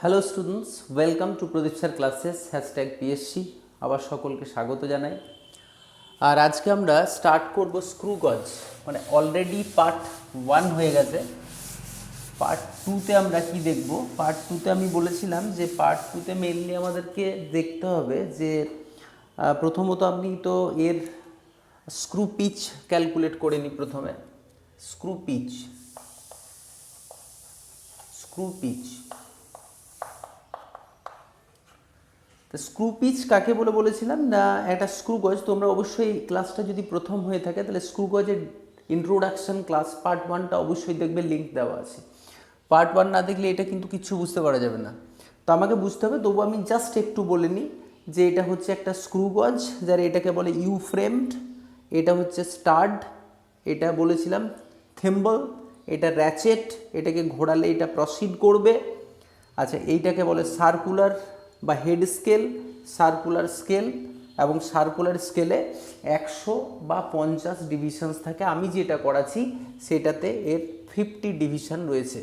Hello students, welcome to Pradeep sir classes #PSC। আবার সকলকে স্বাগত জানাই। আর আজকে আমরা স্টার্ট করব স্ক্রু গজ, মানে অলরেডি পার্ট 1 হয়ে গেছে। পার্ট 2তে আমরা কি দেখব? পার্ট 2তে আমি বলেছিলাম যে পার্ট 2তে মেনলি আমাদেরকে দেখতে হবে যে প্রথমত আপনি তো এর স্ক্রু পিচ ক্যালকুলেট করে নিই। প্রথমে স্ক্রু পিচ তো স্ক্রু পিচ কাকে বলেছিলাম না, একটা স্ক্রু গজ। তোমরা অবশ্যই ক্লাসটা যদি প্রথম হয়ে থাকে তাহলে স্ক্রু গজের ইন্ট্রোডাকশন ক্লাস পার্ট 1টা অবশ্যই দেখবে, লিঙ্ক দেওয়া আছে। পার্ট 1 না দেখলে এটা কিন্তু কিচ্ছু বুঝতে পারা যাবে না। তো আমাকে বুঝতে হবে, তবু আমি জাস্ট একটু বলে নিই যে এটা হচ্ছে একটা স্ক্রু গজ, যার এটাকে বলে ইউ ফ্রেমড, এটা হচ্ছে স্টাড, এটা বলেছিলাম থেম্বল, এটা র্যাচেট, এটাকে ঘোরালে এটা প্রসিড করবে। আচ্ছা, এইটাকে বলে সার্কুলার বা হেড স্কেল, সার্কুলার স্কেল, এবং সার্কুলার স্কেলে 100 বা 50 ডিভিশনস থাকে। আমি যেটা করাচ্ছি সেটাতে এর 50 ডিভিশন রয়েছে।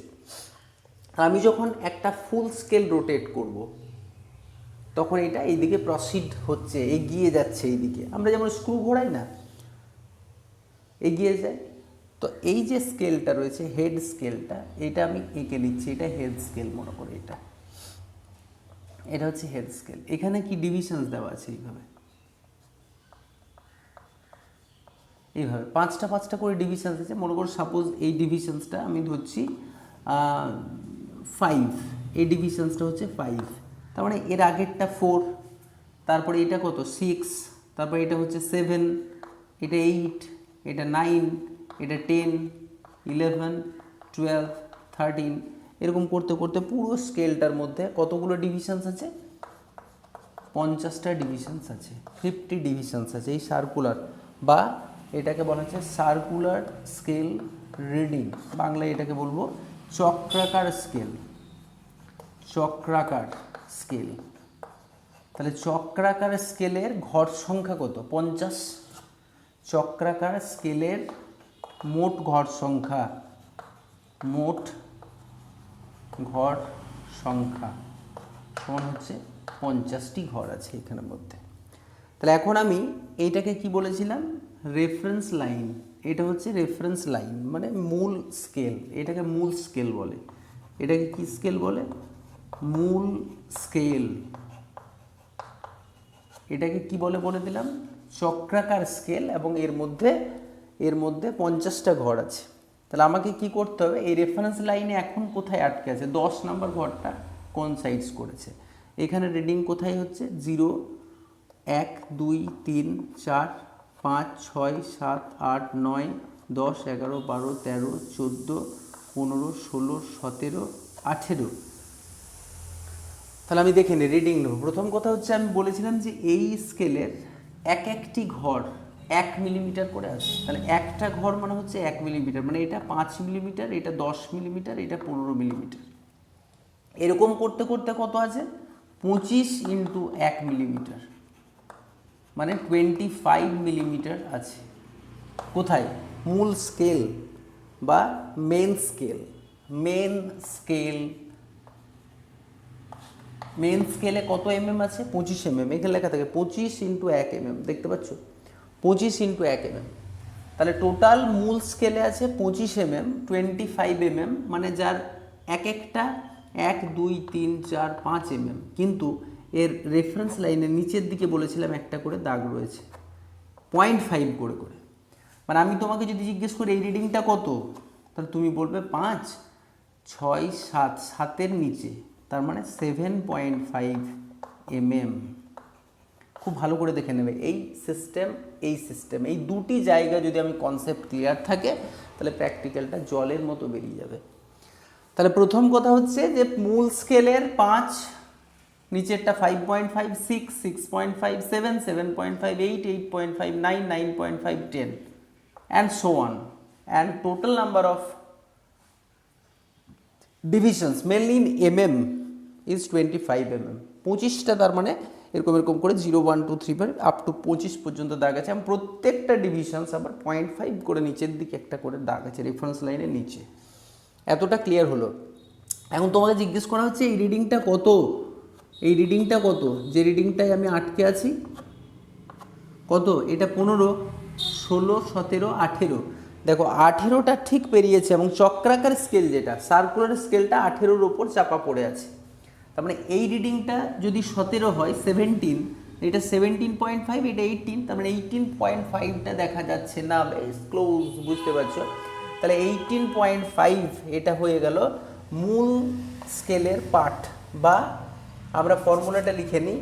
আমি যখন একটা ফুল স্কেল রোটেট করব তখন এটা এইদিকে প্রসিড হচ্ছে, এগিয়ে যাচ্ছে এইদিকে। আমরা যেমন স্ক্রু ঘোরাই না, এগিয়ে যায়। তো এই যে স্কেলটা রয়েছে, হেড স্কেলটা, এটা আমি এঁকে নিচ্ছি, এটা হেড স্কেল মনে করে, এটা হচ্ছে হেড স্কেল। এখানে কি ডিভিশনস দেওয়া আছে এইভাবে 5টা করে ডিভিশনস আছে। মনে করো সাপোজ এই ডিভিশনসটা আমি ধরছি 5, এই ডিভিশনসটা হচ্ছে 5, তার মানে এর আগেরটা 4, তারপরে এটা কত 6, তারপরে এটা হচ্ছে 7, এটা 8, এটা 9, এটা 10, 11, 12, 13, এরকম করতে করতে পুরো স্কেলটার মধ্যে কতগুলো ডিভিশনস আছে? 50টা ডিভিশনস আছে, 50 ডিভিশনস আছে এই সার্কুলার, বা এটাকে বলা হচ্ছে সার্কুলার স্কেল রিডিং। বাংলায় এটাকে বলবো চক্রাকার স্কেল, চক্রাকার স্কেল। তাহলে চক্রাকার স্কেলের ঘর সংখ্যা কত? 50। চক্রাকার স্কেলের মোট ঘর সংখ্যা, মোট ঘর সংখ্যা সমান হচ্ছে 50টি ঘর আছে এখানের মধ্যে। তাহলে এখন আমি এইটাকে কি বলেছিলাম? Reference line. এটা হচ্ছে রেফারেন্স লাইন, মানে মূল স্কেল। এটাকে মূল স্কেল বলে। এটাকে কি স্কেল বলে? মূল স্কেল। এটাকে কি বলে দিলাম? চক্রাকার স্কেল। এবং এর মধ্যে 50টা ঘর আছে। তাহলে আমাকে কি করতে হবে? এই রেফারেন্স লাইনে এখন কোথায় আটকে আছে? 10 নম্বর ঘরটা কোনসাইডস করেছে। এখানে রিডিং কোথায় হচ্ছে? 0, 1, 2, 3, 4, 5, 6, 7, 8, 9, 10, 11, 12, 13, 14, 15, 16, 17, 18। তাহলে আমি দেখে নিই, রিডিং নেব। প্রথম কথা হচ্ছে, আমি বলেছিলাম যে এই স্কেলের একটি ঘর 1 মিলিমিটার করে আছে। তাহলে একটা ঘর মানে হচ্ছে 1 মিলিমিটার, মানে এটা 5 মিলিমিটার, এটা 10 মিলিমিটার, এটা 15 মিলিমিটার। এরকম করতে করতে কত আছে? 25 × 1 মিলিমিটার, মানে 25 মিলিমিটার আছে। কোথায়? মূল স্কেল বা মেন স্কেল। মেন স্কেলে কত আছে? 25 এখানে লেখা থাকে 25 × 1 দেখতে পাচ্ছ? 25 × 1 তাহলে টোটাল মূল স্কেলে আছে 25 25 মানে যার একটা 1, 2, 3, 4, 5 কিন্তু এর রেফারেন্স লাইনের নিচের দিকে বলেছিলাম একটা করে দাগ রয়েছে 0.5 করে করে। মানে আমি তোমাকে যদি জিজ্ঞেস করি এই রিডিংটা কত, তাহলে তুমি বলবে 5, 6, 7, 7-এর নিচে, তার মানে 7.5 খুব ভালো করে দেখে নেবে। এই সিস্টেম এই দুটি জায়গা যদি আমি কনসেপ্ট ক্লিয়ার থাকে, তাহলে প্র্যাকটিক্যালটা জলের মতো বেরিয়ে যাবে। তাহলে প্রথম কথা হচ্ছে যে মূল স্কেলের 5, নিচেরটা 5.5, 6, 6.5, 7, 7.5, 8, 8.5, 9, 9.5, 10 and so on, and total number of divisions mainly in is 25 25টা, তার মানে এরকম করে 0, 1, 2, 3, 4 আপ টু 25 পর্যন্ত দাগ আছে। এবং প্রত্যেকটা ডিভিশনস আবার 0.5 করে নিচের দিকে একটা করে দাগ আছে রেফারেন্স লাইনের নিচে। এতটা ক্লিয়ার হলো। এখন তোমাকে জিজ্ঞেস করা হচ্ছে এই রিডিংটা কত, এই রিডিংটা কত, যে রিডিংটায় আমি আটকে আছি কত, এটা 15, 16, 17, 18। দেখো 18টা ঠিক পেরিয়েছে এবং চক্রাকার স্কেল যেটা সার্কুলার স্কেলটা 18-র ওপর চাপা পড়ে আছে। তার মানে এই রিডিংটা যদি 17 হয় 17, এটা 17.5, এটা 18, তার মানে 18.5টা দেখা যাচ্ছে না, বেশ ক্লোজ, বুঝতে পারছো? তাহলে 18.5 এটা হয়ে গেল মূল স্কেলের পার্ট, বা আমরা ফর্মুলাটা লিখে নিই,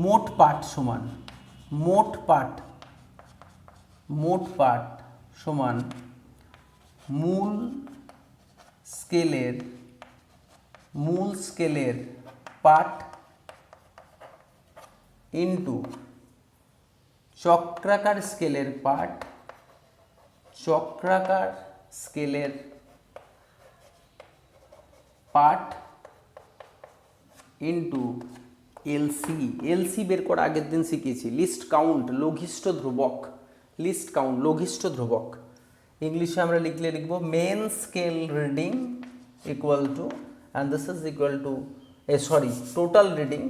মোট পার্ট সমান মোট পার্ট সমান মূল স্কেলের পার্ট ইনটু চক্রাকার স্কেলের পার্ট ইনটু এলসি বের করা আগের দিন শিখেছি, লিস্ট কাউন্ট লঘিষ্ঠ ধ্রুবক। ইংলিশে আমরা লিখব main scale reading equal to, and this is equal to total reading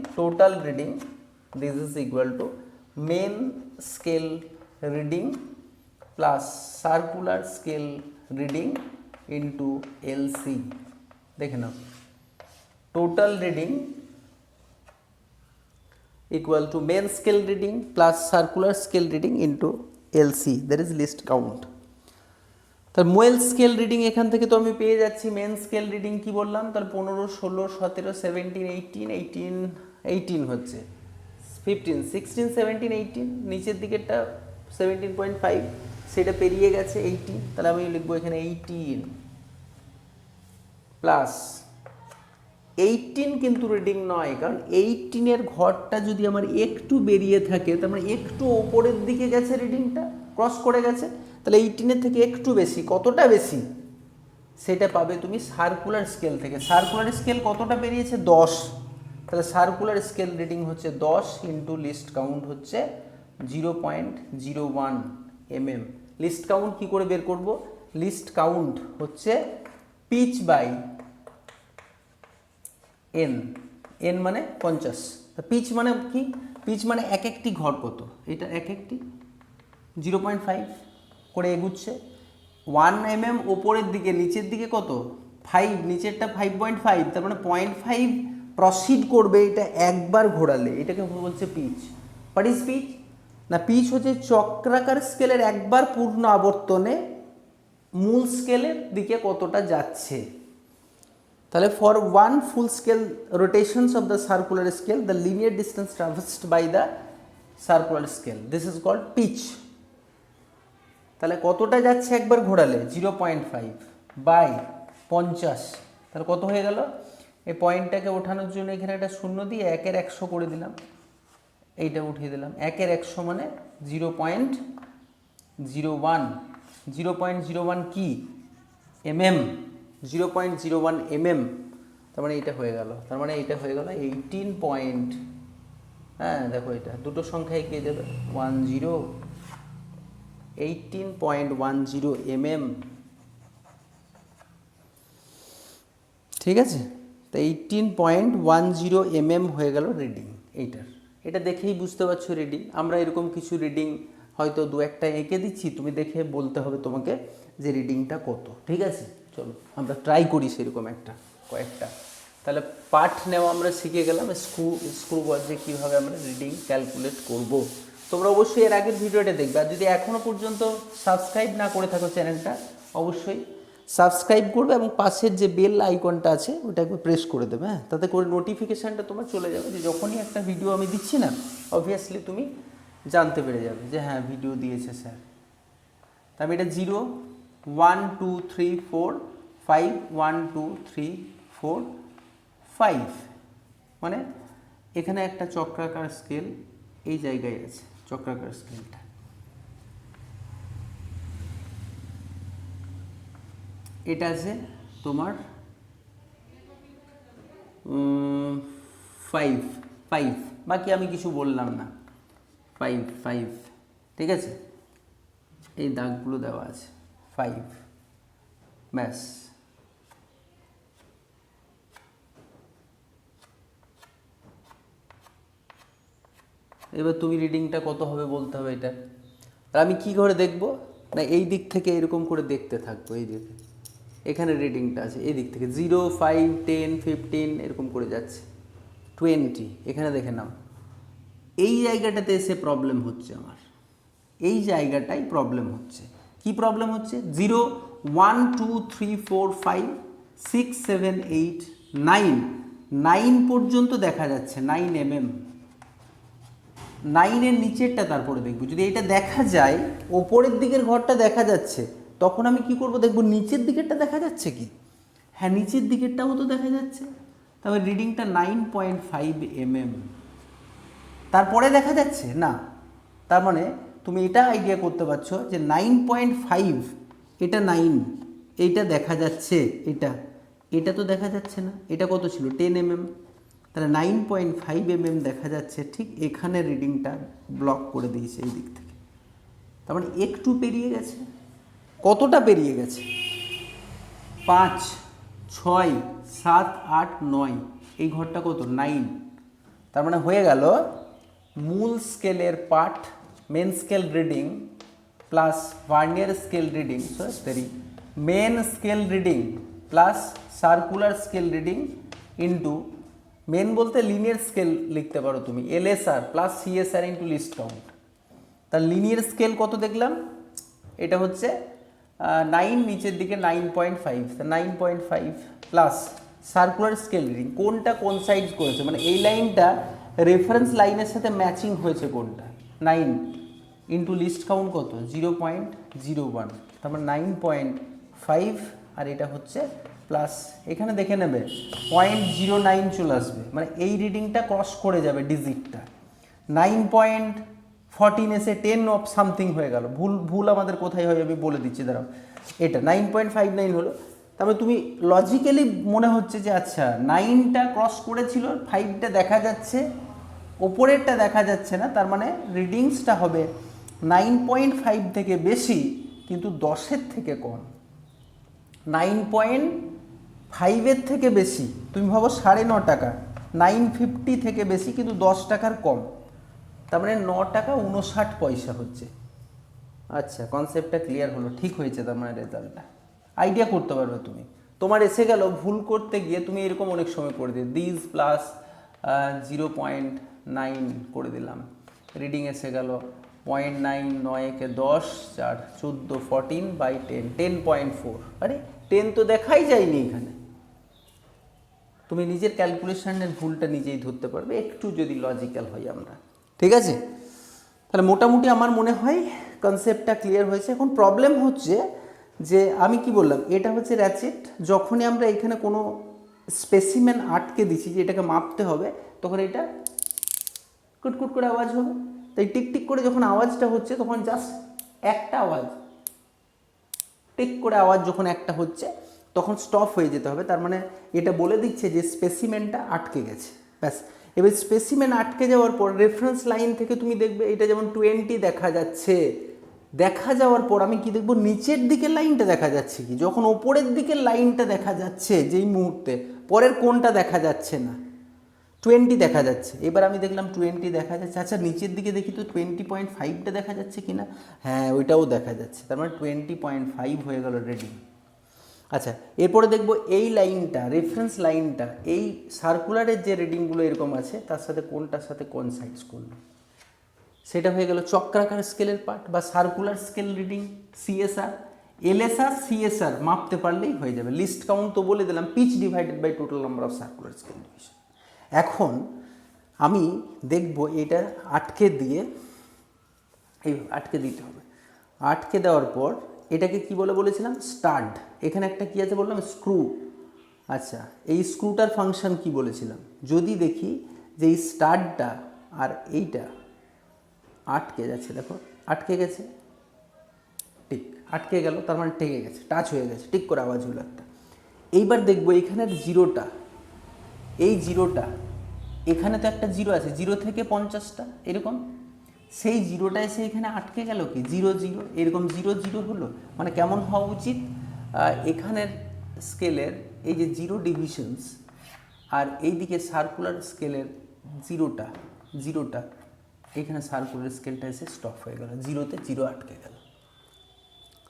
this is equal to main scale reading plus circular scale reading into LC। দেখে নাও, total reading equal to main scale reading plus circular scale reading into LC, that is list count। তার মোয়েল scale reading এখান থেকে তো আমি পেয়ে যাচ্ছি, main scale reading কি বললাম, তার 15, 16, 17, 17, 18 হচ্ছে 15, 16, 17, 18, নিচের দিকেরটা 17.5, সেটা পেরিয়ে গেছে 18, তাহলে আমি লিখবো এখানে 18 প্লাস 18 কিন্তু রিডিং নয়, কারণ 18-এর ঘরটা যদি আমার একটু বেরিয়ে থাকে, তার মানে একটু ওপরের দিকে গেছে, রিডিংটা ক্রস করে গেছে, তাহলে 18-এর থেকে একটু বেশি, কতটা বেশি সেটা পাবে তুমি সার্কুলার স্কেল থেকে। সার্কুলার স্কেল কতটা বেরিয়েছে, 10, তাহলে সার্কুলার স্কেল রিডিং হচ্ছে 10 ইন্টু লিস্ট কাউন্ট হচ্ছে 0.01 mm। লিস্ট কাউন্ট কি করে বের করব, লিস্ট কাউন্ট হচ্ছে পিচ বাই এন মানে 50। পিচ মানে কি, পিচ মানে এক একটি ঘর কত, এটা এক একটি 0.5 করে এগুচ্ছে, 1 mm ওপরের দিকে, নিচের দিকে কত 5, নিচেরটা 5.5, তার মানে 0.5 প্রসিড করবে, এটা একবার ঘোরালে, এটাকে বলছে পিচ। হোয়াট ইজ পিচ না, পিচ হচ্ছে চক্রাকার স্কেলের একবার পূর্ণ আবর্তনে মূল স্কেলের দিকে কতটা যাচ্ছে। তাহলে for one full scale rotations of the circular scale the linear distance traversed by the circular scale, this is called pitch. তাহলে কতটা যাচ্ছে একবার ঘোরালে, 0.5 বাই 50, তাহলে কত হয়ে গেল, এই পয়েন্টটাকে ওঠানোর জন্য এখানে একটা শূন্য দিয়ে 1-এর 100 করে দিলাম, এইটা উঠিয়ে দিলাম, 1-এর 100 মানে 0.01, 0.01 কি mm, 0.01 mm, তার মানে এইটা হয়ে গেল, তার মানে এইটা হয়ে গেল 18 পয়েন্ট, হ্যাঁ দেখো এটা দুটো সংখ্যায় কে যাবে 10, 18.10 mm, ঠিক আছে। তো 18.10 mm হয়ে গেল রিডিং এইটার। এটা দেখেই বুঝতে পারছো রিডিং। আমরা এরকম কিছু রিডিং হয়তো দু একটা এঁকে দিচ্ছি, তুমি দেখে বলতে হবে তোমাকে যে রিডিংটা কত, ঠিক আছে। চলো আমরা ট্রাই করি সেরকম কয়েকটা। তাহলে পার্ট নেওয়া আমরা শিখে গেলাম, স্ক্রু গজে কীভাবে আমরা রিডিং ক্যালকুলেট করব। তোমরা অবশ্যই এর আগের ভিডিওটা দেখবে, আর যদি এখনও পর্যন্ত সাবস্ক্রাইব না করে থাকো চ্যানেলটা, অবশ্যই সাবস্ক্রাইব করবে এবং পাশের যে বেল আইকনটা আছে ওটা একবার প্রেস করে দেবে, হ্যাঁ, তাতে করে নোটিফিকেশানটা তোমার চলে যাবে, যে যখনই একটা ভিডিও আমি দিচ্ছি না, অবভিয়াসলি তুমি জানতে পেরে যাবে যে হ্যাঁ ভিডিও দিয়েছে স্যার। তবে এটা 0, 1, 2, 3, 4, 5, 1, 2, 3, 4, 5, মানে এখানে একটা চক্রাকার স্কেল এই জায়গায় আছে, চক্রাকার স্কেলটা এটা আছে তোমার 5, বাকি আমি কিছু বললাম না, 5, ঠিক আছে, এই দাগগুলো দেওয়া আছে 5, ব্যাস এবার তুমি রিডিংটা কত হবে বলতে হবে এটা। আর আমি কি করে দেখব না, এই দিক থেকে এরকম করে দেখতে থাকবো, এই দিকে এখানে রিডিংটা আছে, এই দিক থেকে 0, 5, 10, 15 এরকম করে যাচ্ছে, 20 এখানে দেখে নাও। এই জায়গাটাতে এসে প্রবলেম হচ্ছে আমার, এই জায়গাটাই প্রবলেম হচ্ছে। কি প্রবলেম হচ্ছে? 0, 1, 2, 3, 4, 5, 6, 7, 8, 9, 9 পর্যন্ত দেখা যাচ্ছে, 9 mm। 9-এর নিচেরটা তারপরে দেখবো। যদি এটা দেখা যায়, ওপরের দিকের ঘরটা দেখা যাচ্ছে, তখন আমি কি করব? দেখবো নিচের দিকেরটা দেখা যাচ্ছে কি। হ্যাঁ, নিচের দিকেরটাও তো দেখা যাচ্ছে। তবে রিডিংটা 9.5 mm। তারপরে দেখা যাচ্ছে না, তার মানে তুমি এটা আইডিয়া করতে পারছো যে 9.5, এটা 9, এইটা দেখা যাচ্ছে, এটা তো দেখা যাচ্ছে না। এটা কত ছিল? 10 mm। তাহলে 9.5 mm দেখা যাচ্ছে, ঠিক এখানে রিডিংটা ব্লক করে দিয়েছে এই দিক থেকে। তার মানে একটু পেরিয়ে গেছে। কতটা পেরিয়ে গেছে? 5, 6, 7, 8, 9, এই ঘরটা কত? 9। তার মানে হয়ে গেল মূল স্কেলের part, main scale reading plus vernier scale reading, sorry main scale reading plus circular scale reading into, main বলতে লিনিয়ার স্কেল লিখতে পারো তুমি, LSR plus CSR into least count. তার লিনিয়ার স্কেল কত দেখলাম? এটা হচ্ছে 9, নিচের দিকে 9.5, 9.5 প্লাস সার্কুলার স্কেল রিডিং, কোনটা কোন সাইড করেছে, মানে এই লাইনটা রেফারেন্স লাইনের সাথে ম্যাচিং হয়েছে কোনটা, 9 ইন্টু লিস্ট কাউন্ট কত? 0.01। তারপর 9.5 আর এটা হচ্ছে প্লাস, এখানে দেখে নেবে 0.09 চলে আসবে, মানে এই রিডিংটা ক্রস করে যাবে ডিজিটটা। 9.14 এসে 10 অফ সামথিং হয়ে গেল। ভুল আমাদের কোথায় হয় আমি বলে দিচ্ছি, দাঁড়াও। এটা 9.59 হলো। তারপরে তুমি লজিক্যালি মনে হচ্ছে যে আচ্ছা 9টা ক্রস করেছিল, 5টা দেখা যাচ্ছে, ওপরেরটা দেখা যাচ্ছে না, তার মানে রিডিংসটা হবে 9.5 থেকে বেশি কিন্তু 10-এর থেকে কম। 9.5-এর থেকে বেশি, তুমি ভাবো 9.5 টাকা, 950 থেকে বেশি কিন্তু 10 টাকার কম, তার মানে 9 টাকা 59 পয়সা হচ্ছে। আচ্ছা, কনসেপ্টটা ক্লিয়ার হলো, ঠিক হয়েছে। তার মানে রেজাল্টটা আইডিয়া করতে পারবে তুমি। তোমার এসে গেল ভুল করতে গিয়ে তুমি এরকম অনেক সময় করে দিই, দিস প্লাস 0.9 করে দিলাম, রিডিং এসে গেল 0.9, 9 × 10, 4, 14, 14/10, 10.4। আরে 10 তো দেখাই যায়নি এখানে। তুমি নিজের ক্যালকুলেশনের ভুলটা নিজেই ধরতে পারবে, একটু যদি লজিক্যাল হই আমরা। ঠিক আছে, তাহলে মোটামুটি আমার মনে হয় কনসেপ্টটা ক্লিয়ার হয়েছে। এখন প্রবলেম হচ্ছে যে আমি কি বললাম, এটা হচ্ছে র্যাচেট। যখনই আমরা এখানে কোনো স্পেসিমেন আটকে দিচ্ছি যে এটাকে মাপতে হবে, তখন এটা কুটকুট করে আওয়াজ হবে। তাই টিকটিক করে যখন আওয়াজটা হচ্ছে তখন জাস্ট একটা আওয়াজ, টিক করে আওয়াজ যখন একটা হচ্ছে তখন স্টপ হয়ে যেতে হবে। তার মানে এটা বলে দিচ্ছে যে স্পেসিমেনটা আটকে গেছে, ব্যাস। এবার স্পেসিমেন আটকে যাওয়ার পর রেফারেন্স লাইন থেকে তুমি দেখবে এটা যেমন 20 দেখা যাচ্ছে, দেখা যাওয়ার পর আমি কি দেখবো, নিচের দিকের লাইনটা দেখা যাচ্ছে কি, যখন ওপরের দিকের লাইনটা দেখা যাচ্ছে যেই মুহূর্তে, পরের কোনটা দেখা যাচ্ছে না, 20 দেখা যাচ্ছে। এবার আমি দেখলাম 20 দেখা যাচ্ছে, আচ্ছা নিচের দিকে দেখি তো 20.5টা দেখা যাচ্ছে কি না, হ্যাঁ ওইটাও দেখা যাচ্ছে, তার মানে 20.5 হয়ে গেল রেডি। আচ্ছা, এরপরে দেখব এই লাইনটা, রেফারেন্স লাইনটা, এই সার্কুলারের যে রিডিংগুলো এরকম আছে তার সাথে কোনটার সাথে কোন সাইজ করলো, সেটা হয়ে গেল চক্রাকার স্কেলের পার্ট বা circular scale reading, CSR. LSR CSR মাপতে পারলেই হয়ে যাবে। লিস্ট কাউন্ট তো বলে দিলাম, pitch divided by total number of circular scale division. এখন আমি দেখব এটা আটকে দিয়ে, এই আটকে দিতে হবে। আটকে দেওয়ার পর এটাকে কি বলে বলেছিলাম, স্টাড। এখানে একটা কি আছে বললাম, স্ক্রু। আচ্ছা, এই স্ক্রুটার ফাংশন কি বলেছিলাম, যদি দেখি যে এই স্টাডটা আর এইটা আটকে যাচ্ছে, দেখো আটকে গেছে, টিক আটকে গেল, তার মানে টেকে গেছে, টাচ হয়ে গেছে, টিক করে আওয়াজ হলো একটা। এইবার দেখবো এখানের জিরোটা, এই জিরোটা, এখানে তো একটা জিরো আছে, 0 থেকে 50টা এরকম, সেই জিরোটা এসে এখানে আটকে গেল কি, 0 0 এরকম 0 0 হলো। মানে কেমন হওয়া উচিত, এখানের স্কেলের এই যে 0 ডিভিশনস আর এইদিকে সার্কুলার স্কেলের জিরোটা এখানে সার্কুলার স্কেলটা এসে স্টপ হয়ে গেল, জিরোতে জিরো আটকে গেল।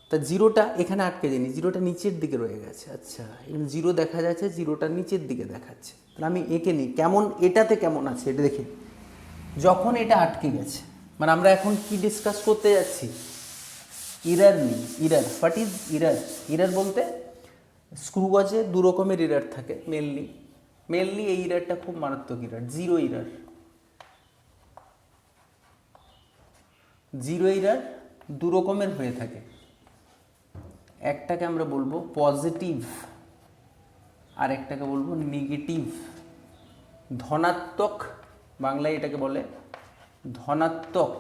তা জিরোটা এখানে আটকে যায়নি, জিরোটা নিচের দিকে রয়ে গেছে। আচ্ছা, এখানে জিরো দেখা যাচ্ছে, জিরোটা নিচের দিকে দেখাচ্ছে। তাহলে আমি এঁকে নিই কেমন, এটাতে কেমন আছে এটা দেখি। যখন এটা আটকে গেছে, মানে আমরা এখন কি ডিসকাস করতে যাচ্ছি, ইরার নিই। ইরার, হোয়াট ইজ ইরার? ইরার বলতে স্ক্রু গজে দু রকমের ইরার থাকে মেনলি এই ইরারটা খুব মারাত্মক ইরার, জিরো ইরার। জিরো ইরার দু রকমের হয়ে থাকে, একটাকে আমরা বলবো পজিটিভ আর একটাকে বলবো নেগেটিভ। ধনাত্মক, বাংলায় এটাকে বলে ধনাত্মক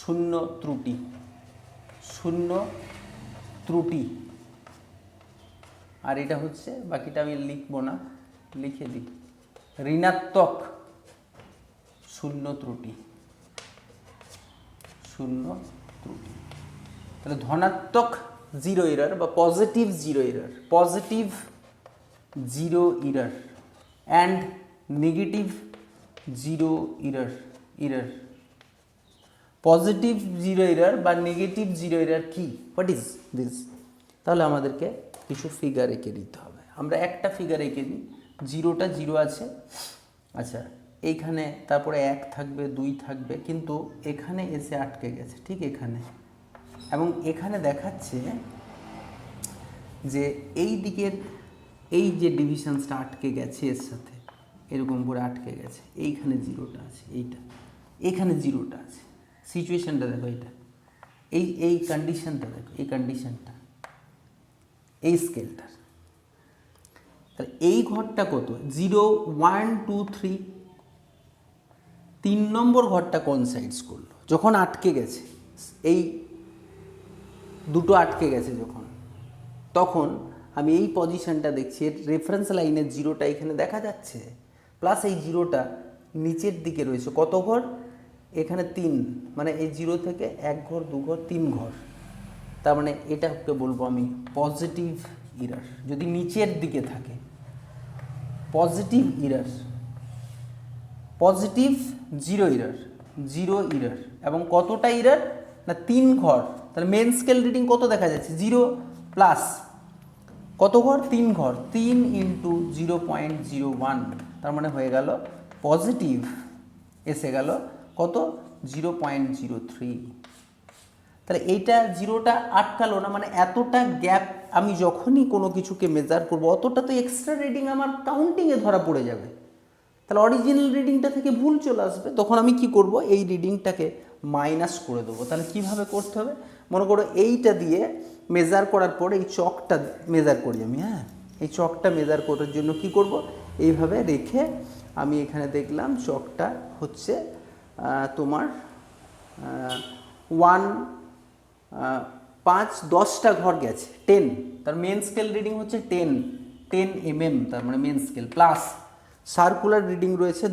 শূন্য ত্রুটি, শূন্য ত্রুটি। আর এটা হচ্ছে, বাকিটা আমি লিখবো না, লিখে দিই, ঋণাত্মক শূন্য ত্রুটি, শূন্য ত্রুটি। তাহলে ধনাত্মক জিরো এরার বা positive zero error, positive zero error and negative zero error, error. Positive zero error বা নেগেটিভ জিরো এরার কি, হোয়াট ইজ দিস? তাহলে আমাদেরকে কিছু ফিগার এঁকে দিতে হবে। আমরা একটা ফিগার এঁকে দিই, জিরোটা জিরো আছে, আচ্ছা এইখানে তারপরে 1 থাকবে, 2 থাকবে, কিন্তু এখানে এসে আটকে গেছে ঠিক এখানে, এবং এখানে দেখাচ্ছে যে এই দিকের এই যে ডিভিশনসটা আটকে গেছে এর সাথে, এরকম করে আটকে গেছে, এইখানে জিরোটা আছে, এইটা এখানে জিরোটা আছে। সিচুয়েশনটা দেখো, এটা এই কন্ডিশনটা দেখো, এই কন্ডিশনটা এই স্কেলটার। তাহলে এই ঘরটা কত? 0 1 2 3, 3 নম্বর ঘরটা কোনসাইডস করলো যখন আটকে গেছে, এই দুটো আটকে গেছে যখন, তখন আমি এই পজিশনটা দেখছি, এর রেফারেন্স লাইনের জিরোটা এখানে দেখা যাচ্ছে, প্লাস এই জিরোটা নিচের দিকে রয়েছে কত ঘর, এখানে 3, মানে এই জিরো থেকে 1 ঘর 2 ঘর 3 ঘর। তার মানে এটাকে বলবো আমি পজিটিভ ইরার, যদি নিচের দিকে থাকে পজিটিভ ইরার, পজিটিভ জিরো ইরার, জিরো ইরার। এবং কতটা ইরার না 3 ঘর। তাহলে মেন স্কেল রিডিং কত দেখা যাচ্ছে, 0 প্লাস কত ঘর, 3 ঘর, 3 ইন্টু 0.01, তার মানে হয়ে গেল পজিটিভ, এসে গেল কত 0.03। তাহলে এইটা জিরোটা আটকালো না, মানে এতটা গ্যাপ আমি যখনই কোনো কিছুকে মেজার করবো অতটা তো এক্সট্রা রিডিং আমার কাউন্টিংয়ে ধরা পড়ে যাবে, তাহলে অরিজিনাল রিডিংটা থেকে ভুল চলে আসবে। তখন আমি কি করব, এই রিডিংটাকে মাইনাস করে দেবো। তাহলে কিভাবে করতে হবে, মনে করো এইটা দিয়ে মেজার করার পর এই চকটা মেজার করি আমি, হ্যাঁ এই চকটা মেজার করার জন্য কি করব, এইভাবে রেখে আমি এখানে দেখলাম চকটা হচ্ছে তোমার 1 5 10টা ঘর গেছে, 10, তার মেন স্কেল রিডিং হচ্ছে 10 mm, তার মানে main scale, plus circular reading রয়েছে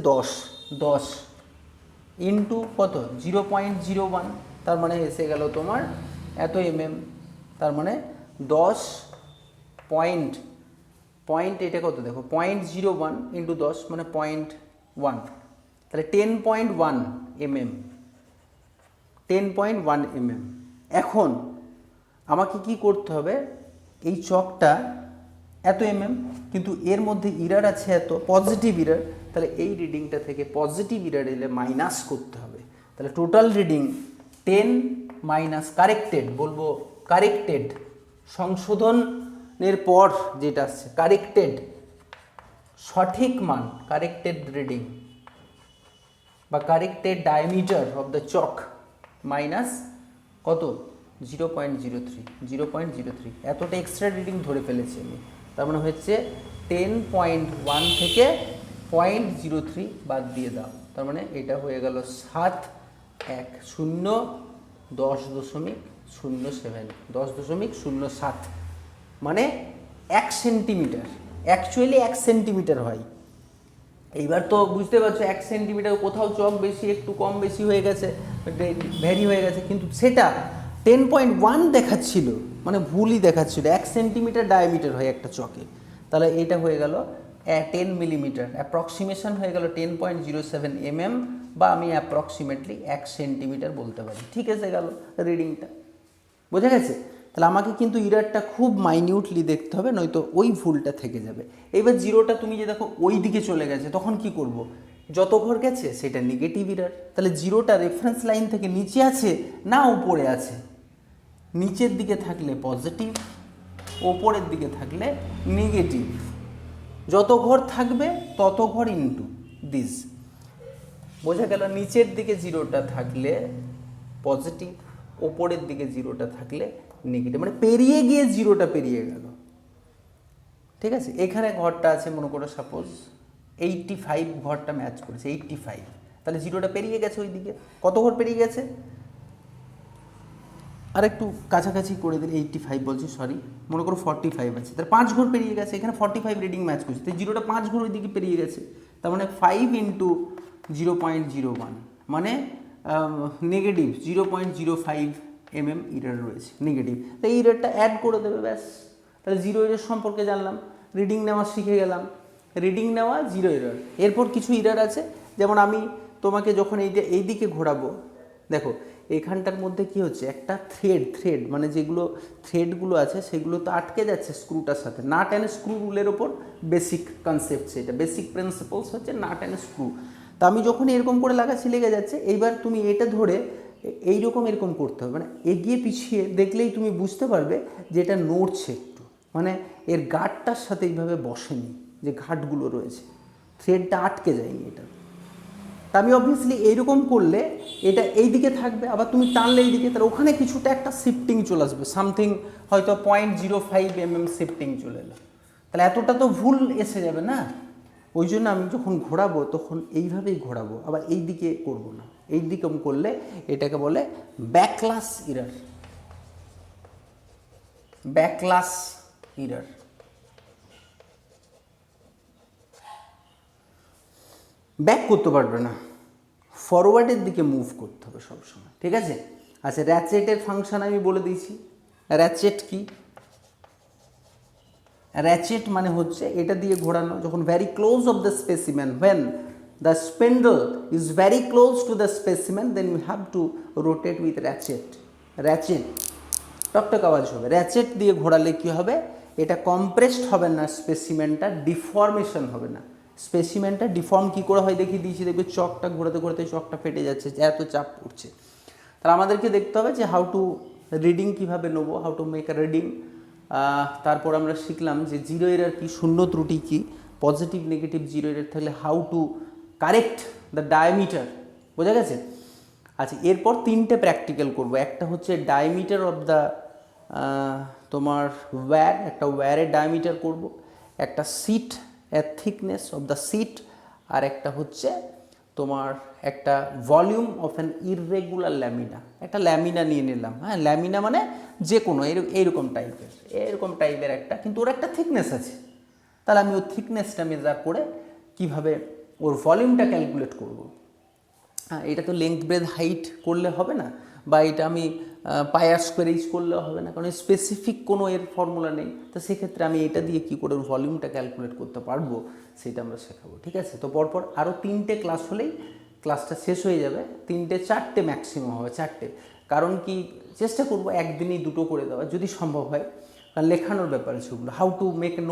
10 ইন্টু কত 0.01, তার মানে এসে গেল তোমার এত mm, তার মানে 10 পয়েন্ট এটা কত দেখো 0.01 ইন্টু 10 মানে 0.1, তাহলে 10.1 mm, 10.1 mm। এখন আমাকে কি করতে হবে, এই চকটা এত mm, কিন্তু এর মধ্যে ইরার আছে এত, পজিটিভ ইরার, তাহলে এই রিডিংটা থেকে পজিটিভ ইরার এলে মাইনাস করতে হবে। তাহলে টোটাল রিডিং 10 মাইনাস কারেক্টেড, বলবো কারেক্টেড, সংশোধনের পর যেটা আসছে কারেক্টেড, সঠিক মান, কারেক্টেড রিডিং বা corrected diameter of the chalk minus কত 0.03, এতটা এক্সট্রা রিডিং ধরে ফেলেছি আমি। তার মানে হচ্ছে 10.1 থেকে 0.03 বাদ দিয়ে দাও, তার মানে এটা হয়ে গেল 10.07, মানে 1 সেন্টিমিটার, অ্যাকচুয়ালি 1 সেন্টিমিটার হয়। এইবার তো বুঝতে পারছো 1 সেন্টিমিটার, কোথাও চক বেশি একটু কম বেশি হয়ে গেছে, ভ্যারি হয়ে গেছে, কিন্তু সেটা 10.1 দেখাচ্ছিল, মানে ভুলই দেখাচ্ছিল, 1 সেন্টিমিটার ডায়ামিটার হয় একটা চকে। তাহলে এটা হয়ে গেল 10 মিলিমিটার, অ্যাপ্রক্সিমেশন হয়ে গেল 10.07 mm, বা আমি অ্যাপ্রক্সিমেটলি 1 সেন্টিমিটার বলতে পারি। ঠিক আছে গেল রিডিংটা, বোঝা গেছে? তাহলে আমাকে কিন্তু ইরারটা খুব মাইনিউটলি দেখতে হবে, নয়তো ওই ভুলটা থেকে যাবে। এবার জিরোটা তুমি যে দেখো ওই দিকে চলে গেছে, তখন কি করব? যত ঘর গেছে সেটা নেগেটিভ ইরার। তাহলে জিরোটা রেফারেন্স লাইন থেকে নিচে আছে না উপরে আছে? নিচের দিকে থাকলে পজিটিভ, ওপরের দিকে থাকলে নেগেটিভ। যত ঘর থাকবে তত ঘর ইনটু দিস, বোঝা গেল? নিচের দিকে জিরোটা থাকলে পজিটিভ, ওপরের দিকে জিরোটা থাকলে নেগেটিভ, মানে পেরিয়ে গিয়ে জিরোটা পেরিয়ে গেল। ঠিক আছে, এখানে ঘরটা আছে মনে করো সাপোজ 85 ঘরটা ম্যাচ করেছে 85, তাহলে জিরোটা পেরিয়ে গেছে ওই দিকে। কত ঘর পেরিয়ে গেছে? আর একটু কাছাকাছি করে দিলে 85 বলছি, সরি, মনে করো 45 আছে, তার 5 ঘর পেরিয়ে গেছে। এখানে 45 রিডিং ম্যাচ করছে, তো জিরোটা 5 ঘর ওই দিকে পেরিয়ে গেছে। তার মানে 5 ইন্টু 0.01 মানে নেগেটিভ 0.05 mm ইরার রয়েছে, নেগেটিভ। তো এই ইরারটা অ্যাড করে দেবে, ব্যাস। তাহলে জিরো ইরার সম্পর্কে জানলাম, রিডিং নেওয়া শিখে গেলাম, রিডিং নেওয়া জিরো ইরার। এরপর কিছু ইরার আছে, যেমন আমি তোমাকে যখন এই দিকে ঘোরাবো, দেখো এখানটার মধ্যে কি হচ্ছে, একটা থ্রেড মানে যেগুলো থ্রেডগুলো আছে সেগুলো তো আটকে যাচ্ছে স্ক্রুটার সাথে। নাট অ্যান্ড স্ক্রু রুলের ওপর বেসিক কনসেপ্ট, সেটা বেসিক প্রিন্সিপালস হচ্ছে নাট অ্যান্ড স্ক্রু। তা আমি যখন এরকম করে লাগাচ্ছি লেগে যাচ্ছে, এইবার তুমি এটা ধরে এইরকম এরকম করতে হবে, মানে এগিয়ে পিছিয়ে দেখলেই তুমি বুঝতে পারবে যে এটা নড়ছে একটু, মানে এর গার্ডটার সাথে এইভাবে বসেনি, যে ঘাটগুলো রয়েছে থ্রেডটা আটকে যায়নি এটা। তা আমি অবভিয়াসলি এইরকম করলে এটা এই দিকে থাকবে, আবার তুমি টানলে এই দিকে, তাহলে ওখানে কিছুটা একটা শিফটিং চলে আসবে, সামথিং হয়তো 0.05 mm শিফটিং চলে এলো। তাহলে এতটা তো ভুল এসে যাবে না, ওই জন্য আমি যখন ঘোরাবো তখন এইভাবেই ঘোরাবো, আবার এই দিকে করবো না। এই দিকে করলে এটাকে বলে ব্যাকলাস ইরার, ব্যাকলাস ইরার। ব্যাক করতে পারবে না, ফরওয়ার্ডের দিকে মুভ করতে হবে সবসময়। ঠিক আছে, আচ্ছা র্যাচেটের ফাংশন আমি বলে দিয়েছি। র্যাচেট কি? র্যাচেট মানে হচ্ছে এটা দিয়ে ঘোরানো, যখন very close of the specimen, when the spindle is very close to the specimen, then you have to rotate with ratchet. Ratchet টকটক আওয়াজ হবে। র্যাচেট দিয়ে ঘোরালে কী হবে, এটা কম্প্রেসড হবে না, স্পেসিমেনটা ডিফর্মেশন হবে না। স্পেসিমেনটা ডিফর্ম কী করে হয় দেখিয়ে দিয়েছি, দেখবে চকটা ঘোরাতে ঘোরাতে চকটা ফেটে যাচ্ছে, এত চাপ পড়ছে। তাহলে আমাদেরকে দেখতে হবে যে হাউ টু রিডিং কীভাবে নেবো, how to make a reading. তারপর আমরা শিখলাম যে জিরো এরার কি, শূন্য ত্রুটি কি, পজিটিভ নেগেটিভ জিরো এরার থাকলে how to correct the diameter, বোঝা গেছে? আচ্ছা এরপর তিনটে প্র্যাকটিক্যাল করব। একটা হচ্ছে ডায়ামিটার অফ দ্য তোমার ওয়্যার, একটা ওয়্যারের ডায়ামিটার করব, একটা সিট এর থিকনেস অফ দ্য সিট, আর একটা হচ্ছে তোমার একটা volume of an irregular lamina. একটা ল্যামিনা নিয়ে নিলাম, হ্যাঁ, ল্যামিনা মানে যে কোনো এইরকম টাইপের একটা, কিন্তু ওর একটা থিকনেস আছে। তাহলে আমি ওর থিকনেসটা মেজার করে কিভাবে ওর ভলিউমটা ক্যালকুলেট করব। হ্যাঁ, এটা তো লেংথ ব্রেথ হাইট করলে হবে না, বা এটা আমি পায়ার স্কোয়ার এইচ করলেও হবে না, কারণ স্পেসিফিক কোনো এর ফর্মুলা নেই। তো সেক্ষেত্রে আমি এটা দিয়ে কী করে ওর ভলিউমটা ক্যালকুলেট করতে পারবো সেটা আমরা শেখাবো। ঠিক আছে, তো পরপর আরও 3টে ক্লাস হলেই ক্লাসটা শেষ হয়ে যাবে। 3-4টে ম্যাক্সিমাম হবে, 4টে। কারণ কি, চেষ্টা করবো একদিনই 2টো করে দেওয়া যদি সম্ভব হয়, কারণ লেখানোর ব্যাপার আছে ওগুলো। হাউ টু মেক এ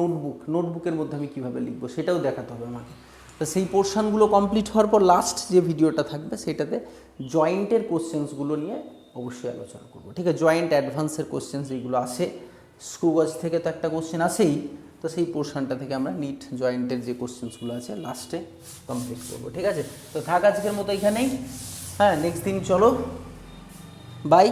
নোটবুকের মধ্যে আমি কীভাবে লিখবো সেটাও দেখাতে হবে আমাকে। তো সেই পোর্শনগুলো কমপ্লিট হওয়ার পর লাস্ট যে ভিডিওটা থাকবে সেটাতে জয়েন্টের কোশ্চেন্সগুলো নিয়ে অবশ্যই আলোচনা করব। ঠিক আছে, জয়েন্ট অ্যাডভান্সের কোশ্চেন্স এইগুলো আসে, স্ক্রুগজ থেকে তো একটা কোশ্চেন আসেই, তো সেই পোর্শনটা থেকে আমরা নিট জয়েন্টের যে কোশ্চেন্সগুলো আছে লাস্টে কমপ্লিট করবো। ঠিক আছে, তো থাক আজকের মতো এখানেই। হ্যাঁ, নেক্সট দিন চলো, বাই।